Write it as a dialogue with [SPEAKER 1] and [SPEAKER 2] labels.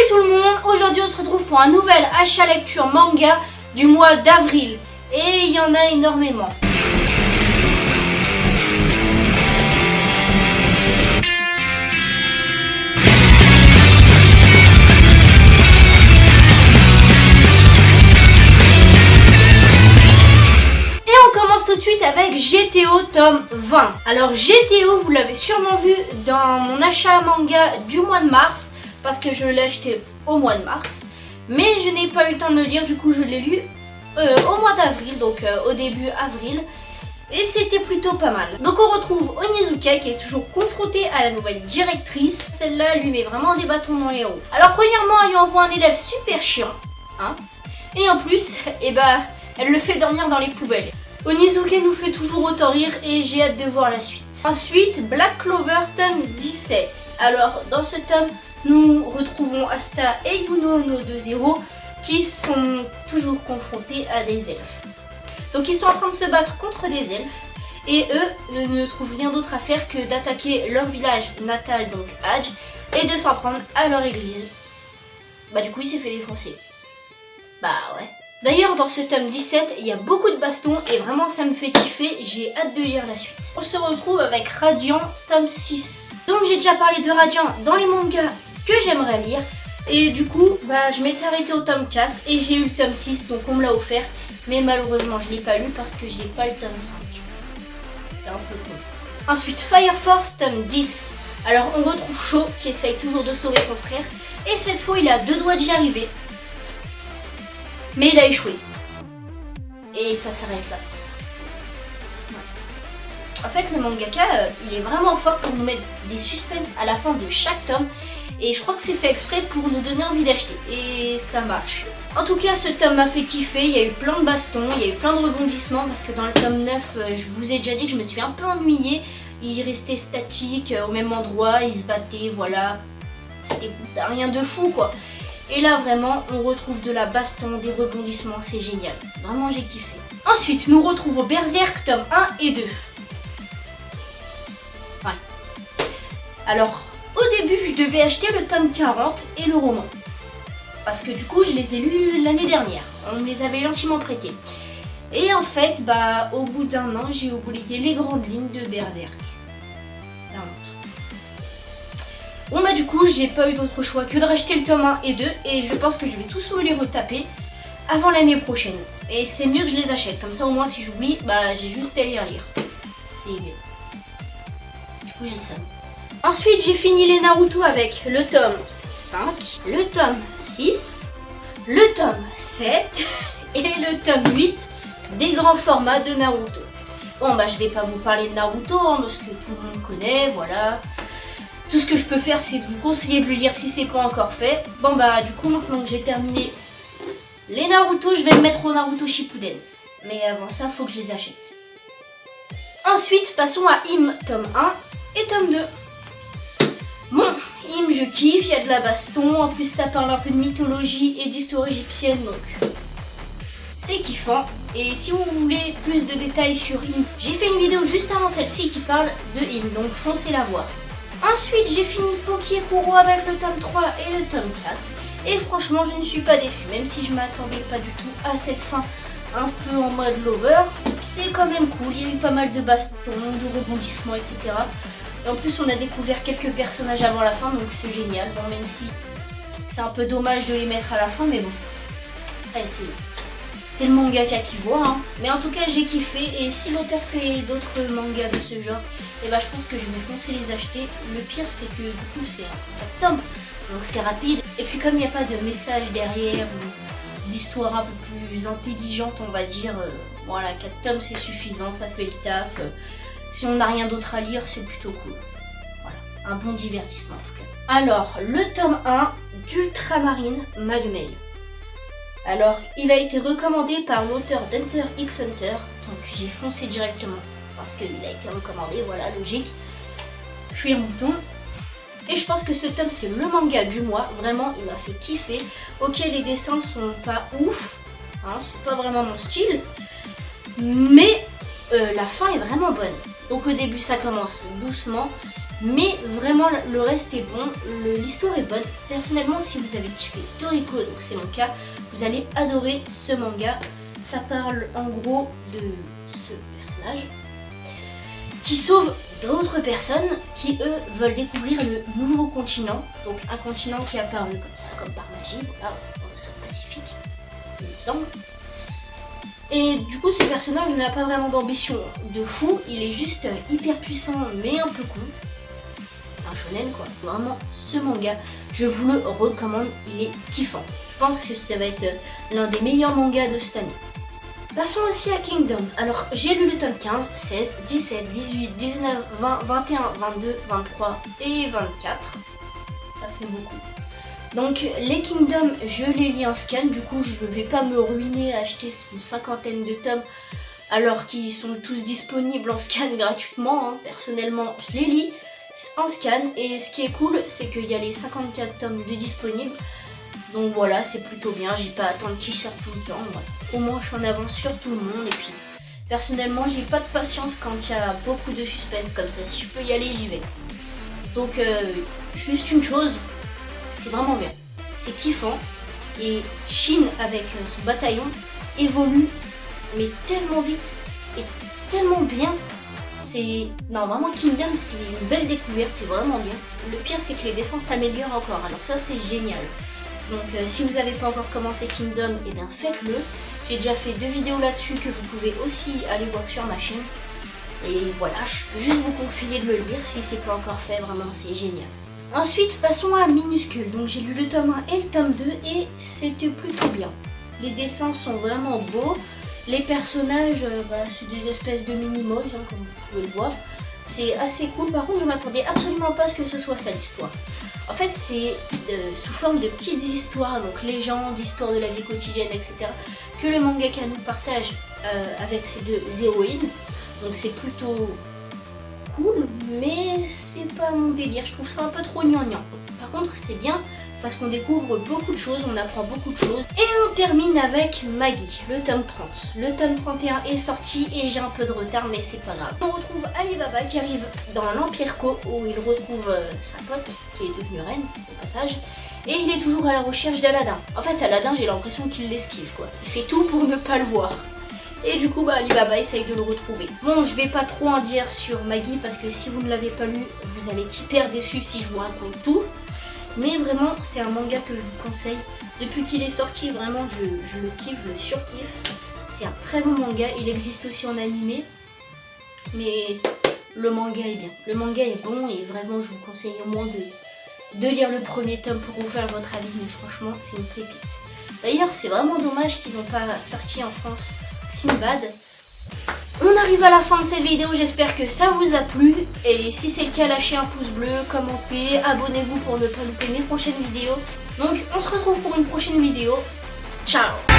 [SPEAKER 1] tout le monde, aujourd'hui on se retrouve pour un nouvel achat lecture manga du mois d'avril. Et il y en a énormément. Tout de suite avec GTO tome 20. Alors GTO, vous l'avez sûrement vu dans mon achat manga du mois de mars, parce que je l'ai acheté au mois de mars, mais je n'ai pas eu le temps de le lire, du coup je l'ai lu au mois d'avril, donc au début avril, et c'était plutôt pas mal. Donc on retrouve Onizuka qui est toujours confronté à la nouvelle directrice. Celle-là lui met vraiment des bâtons dans les roues. Alors premièrement, elle lui envoie un élève super chiant, hein, et en plus, elle le fait dormir dans les poubelles. Onizuka nous fait toujours autant rire et j'ai hâte de voir la suite. Ensuite, Black Clover tome 17. Alors, dans ce tome, nous retrouvons Asta et Yuno, nos deux héros, qui sont toujours confrontés à des elfes. Donc, ils sont en train de se battre contre des elfes et eux ne trouvent rien d'autre à faire que d'attaquer leur village natal, donc Hadj, et de s'en prendre à leur église. Bah, du coup, il s'est fait défoncer. Bah, ouais. D'ailleurs, dans ce tome 17, il y a beaucoup de bastons et vraiment ça me fait kiffer, j'ai hâte de lire la suite. On se retrouve avec Radiant tome 6. Donc j'ai déjà parlé de Radiant dans les mangas que j'aimerais lire. Et du coup, je m'étais arrêtée au tome 4 et j'ai eu le tome 6, donc on me l'a offert. Mais malheureusement, je ne l'ai pas lu parce que j'ai pas le tome 5. C'est un peu con. Ensuite, Fire Force tome 10. Alors on retrouve Sho qui essaye toujours de sauver son frère. Et cette fois, il a deux doigts d'y arriver. Mais il a échoué. Et ça s'arrête là. Ouais. En fait, le mangaka, il est vraiment fort pour nous mettre des suspens à la fin de chaque tome. Et je crois que c'est fait exprès pour nous donner envie d'acheter. Et ça marche. En tout cas, ce tome m'a fait kiffer. Il y a eu plein de bastons, il y a eu plein de rebondissements. Parce que dans le tome 9, je vous ai déjà dit que je me suis un peu ennuyée. Il restait statique au même endroit, il se battait, voilà. C'était rien de fou, quoi. Et là vraiment on retrouve de la baston, des rebondissements, c'est génial. Vraiment j'ai kiffé. Ensuite nous retrouvons Berserk tome 1 et 2. Ouais. Alors au début je devais acheter le tome 40 et le roman. Parce que du coup je les ai lus l'année dernière. On me les avait gentiment prêtés. Et en fait au bout d'un an j'ai oublié les grandes lignes de Berserk. Bon du coup j'ai pas eu d'autre choix que de racheter le tome 1 et 2 et je pense que je vais tous me les retaper avant l'année prochaine. Et c'est mieux que je les achète, comme ça au moins si j'oublie, j'ai juste à les relire. C'est mieux. Du coup j'ai le seum. Ensuite j'ai fini les Naruto avec le tome 5, le tome 6, le tome 7 et le tome 8 des grands formats de Naruto. Bon je vais pas vous parler de Naruto parce que tout le monde connaît, voilà. Tout ce que je peux faire, c'est de vous conseiller de le lire si c'est pas encore fait. Du coup, maintenant que j'ai terminé les Naruto, je vais me mettre au Naruto Shippuden. Mais avant ça, faut que je les achète. Ensuite, passons à Hime, tome 1 et tome 2. Bon, Hime, je kiffe, il y a de la baston. En plus, ça parle un peu de mythologie et d'histoire égyptienne, donc c'est kiffant. Et si vous voulez plus de détails sur Hime, j'ai fait une vidéo juste avant celle-ci qui parle de Hime, donc foncez la voir. Ensuite, j'ai fini Pokekuro avec le tome 3 et le tome 4. Et franchement, je ne suis pas déçue, même si je m'attendais pas du tout à cette fin un peu en mode lover. C'est quand même cool, il y a eu pas mal de bastons, de rebondissements, etc. Et en plus, on a découvert quelques personnages avant la fin, donc c'est génial. Bon, même si c'est un peu dommage de les mettre à la fin, mais bon. Allez, c'est le mangaka qui voit, hein. Mais en tout cas, j'ai kiffé. Et si l'auteur fait d'autres mangas de ce genre, je pense que je vais foncer les acheter. Le pire, c'est que du coup, c'est un 4 tomes. Donc c'est rapide. Et puis comme il n'y a pas de message derrière ou d'histoire un peu plus intelligente, on va dire, voilà, 4 tomes, c'est suffisant. Ça fait le taf. Si on n'a rien d'autre à lire, c'est plutôt cool. Voilà, un bon divertissement en tout cas. Alors, le tome 1 d'Ultramarine Magmail. Alors, il a été recommandé par l'auteur d'Hunter x Hunter, donc j'ai foncé directement parce qu'il a été recommandé, voilà, logique. Je suis un mouton. Et je pense que ce tome, c'est le manga du mois, vraiment, il m'a fait kiffer. Ok, les dessins sont pas ouf, hein, c'est pas vraiment mon style, mais la fin est vraiment bonne. Donc au début, ça commence doucement, Mais vraiment le reste est bon, l'histoire est bonne. Personnellement, si vous avez kiffé Toriko, donc c'est mon cas, vous allez adorer ce manga. Ça parle en gros de ce personnage qui sauve d'autres personnes qui eux veulent découvrir le nouveau continent. Donc un continent qui est apparu comme ça, comme par magie, voilà, dans l'océan Pacifique, il me semble. Et du coup ce personnage n'a pas vraiment d'ambition de fou, il est juste hyper puissant mais un peu con. C'est un shonen quoi, vraiment ce manga, je vous le recommande, il est kiffant. Je pense que ça va être l'un des meilleurs mangas de cette année. Passons aussi à Kingdom. Alors j'ai lu le tome 15, 16, 17, 18, 19, 20, 21, 22, 23 et 24. Ça fait beaucoup. Donc les Kingdom, je les lis en scan, du coup je ne vais pas me ruiner à acheter une cinquantaine de tomes alors qu'ils sont tous disponibles en scan gratuitement. Personnellement, je les lis en scan et ce qui est cool, c'est qu'il y a les 54 tomes de disponibles. Donc voilà, c'est plutôt bien, j'ai pas à attendre qu'ils sortent tout le temps. Voilà. Au moins je suis en avance sur tout le monde et puis personnellement j'ai pas de patience quand il y a beaucoup de suspense comme ça. Si je peux y aller, j'y vais. Donc juste une chose, c'est vraiment bien, c'est kiffant et Shin avec son bataillon évolue mais tellement vite et tellement bien. Non, vraiment Kingdom c'est une belle découverte, c'est vraiment bien. Le pire c'est que les dessins s'améliorent encore, alors ça c'est génial. Donc si vous n'avez pas encore commencé Kingdom, et bien faites-le. J'ai déjà fait 2 vidéos là-dessus que vous pouvez aussi aller voir sur ma chaîne. Et voilà, je peux juste vous conseiller de le lire si c'est pas encore fait, vraiment c'est génial. Ensuite passons à Minuscule. Donc j'ai lu le tome 1 et le tome 2 et c'était plutôt bien. Les dessins sont vraiment beaux. Les personnages, c'est des espèces de mini-mols, comme vous pouvez le voir. C'est assez cool, par contre je m'attendais absolument pas à ce que ce soit ça l'histoire. En fait c'est sous forme de petites histoires, donc légendes, histoires de la vie quotidienne, etc. que le mangaka nous partage avec ces 2 héroïnes. Donc c'est plutôt cool, mais c'est pas mon délire, je trouve ça un peu trop gnangnan. Par contre c'est bien parce qu'on découvre beaucoup de choses, on apprend beaucoup de choses. Et on termine avec Maggie, le tome 30. Le tome 31 est sorti et j'ai un peu de retard, mais c'est pas grave. On retrouve Alibaba qui arrive dans l'Empire Ko, où il retrouve sa pote, qui est devenue reine, au passage. Et il est toujours à la recherche d'Aladin. En fait, Aladin, j'ai l'impression qu'il l'esquive, quoi. Il fait tout pour ne pas le voir. Et du coup, Alibaba essaye de le retrouver. Bon, je vais pas trop en dire sur Maggie, parce que si vous ne l'avez pas lu, vous allez être hyper déçus si je vous raconte tout. Mais vraiment, c'est un manga que je vous conseille. Depuis qu'il est sorti, vraiment, je le kiffe, je le surkiffe. C'est un très bon manga. Il existe aussi en animé. Mais le manga est bien. Le manga est bon et vraiment, je vous conseille au moins de lire le premier tome pour vous faire votre avis. Mais franchement, c'est une pépite. D'ailleurs, c'est vraiment dommage qu'ils n'ont pas sorti en France Sinbad. On arrive à la fin de cette vidéo, j'espère que ça vous a plu. Et si c'est le cas, lâchez un pouce bleu, commentez, abonnez-vous pour ne pas louper mes prochaines vidéos. Donc on se retrouve pour une prochaine vidéo. Ciao!